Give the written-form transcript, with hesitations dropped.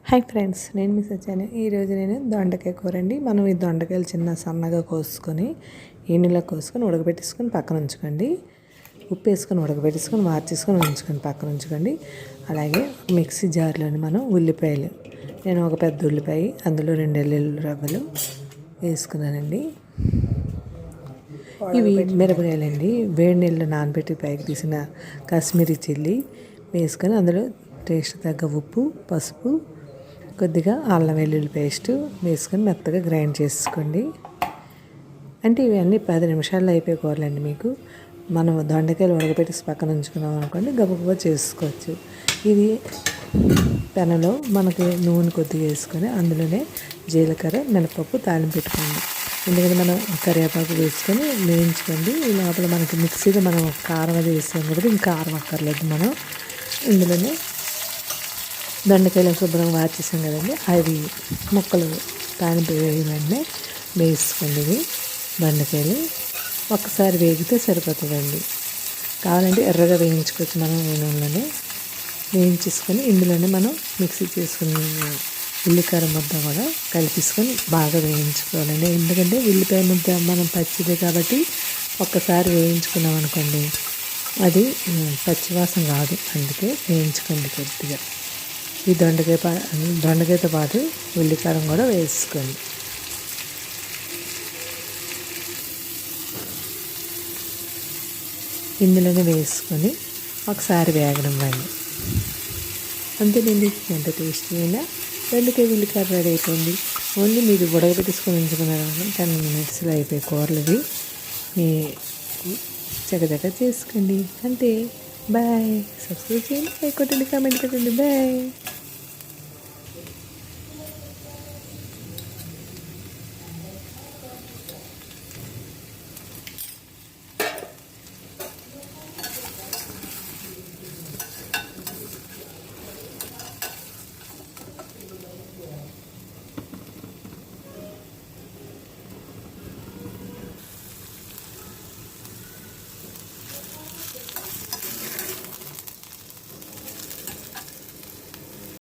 Hi friends, నేను miss వచ్చాను. ఈరోజు నేను దొండకాయ కూర అండి. మనం ఈ దొండకాయలు చిన్న సన్నగా కోసుకొని ఈనెలో కోసుకొని ఉడకబెట్టేసుకొని పక్కన ఉంచుకోండి. ఉప్పు వేసుకొని ఉడకబెట్టేసుకొని మార్చేసుకొని ఉంచుకొని పక్కన ఉంచుకోండి. అలాగే మిక్సీ జార్లోని మనం ఉల్లిపాయలు, నేను ఒక పెద్ద ఉల్లిపాయ, అందులో 2 వెల్లుల్లి రవ్వలు వేసుకున్నానండి. ఇవి మిరపకాయలండి. వేడి నీళ్ళు నానబెట్టి పైకి తీసిన కాశ్మీరీ చిల్లీ వేసుకొని అందులో టేస్ట్ తగ్గ ఉప్పు, పసుపు, కొద్దిగా అల్లం వెల్లుల్లి పేస్ట్ వేసుకొని మెత్తగా గ్రైండ్ చేసుకోండి. అంటే ఇవన్నీ 10 నిమిషాల్లో అయిపోయే కూరలండి. మీకు మనం దొండకాయలు ఉడకబెట్టేసి పక్కన ఉంచుకున్నాం అనుకోండి, గబగబా చేసుకోవచ్చు. ఇది పెనంలో మనకి నూనె కొద్దిగా వేసుకొని అందులోనే జీలకర్ర, మినపప్పు తాలింపు పెట్టుకోండి. ఎందుకంటే మనం కరివేపాకు వేసుకొని వేయించుకోండి. ఈ లోపల మనకి మిక్సీగా మనం కారం అది వేసాం కాబట్టి ఇంకా కారం అక్కర్లేదు. మనం ఇందులోనే దొండకాయలు శుభ్రంగా వాచేసాం కదండి, అవి ముక్కలు తాలింపు వేయమని వేసుకోండి. ఇవి దొండకాయలు ఒక్కసారి వేగితే సరిపోతుందండి. కావాలంటే ఎర్రగా వేయించుకోవచ్చు. మనం నూనెలోనే వేయించేసుకొని ఇందులోనే మనం మిక్సీ చేసుకుని ఉల్లికాయ ముద్ద కూడా కలిపేసుకొని బాగా వేయించుకోవాలండి. ఎందుకంటే ఉల్లిపాయ ముద్ద మనం పచ్చిదే కాబట్టి ఒక్కసారి వేయించుకున్నాం అనుకోండి, అది పచ్చివాసన రాదు. అందుకే వేయించుకోండి కొద్దిగా. ఈ దొండకాయతో పాటు ఉల్లికారం కూడా వేసుకోండి. ఇందులోనే వేసుకొని ఒకసారి వేగడం వండి. అంతేనండి, ఎంత టేస్టీ అయినా దొండకాయ ఉల్లికార రెడీ అయిపోయింది. ఓన్లీ మీరు ఉడకబెట్టేసుకొని ఉంచుకున్నారు 10 మినిట్స్లో అయిపోయి కూరలవి మీ చకచక చేసుకోండి. అంతే. బాయ్. సబ్స్క్రైబ్ చేయండి, లైక్ కొట్టండి, కామెంట్ పెట్టండి. బాయ్.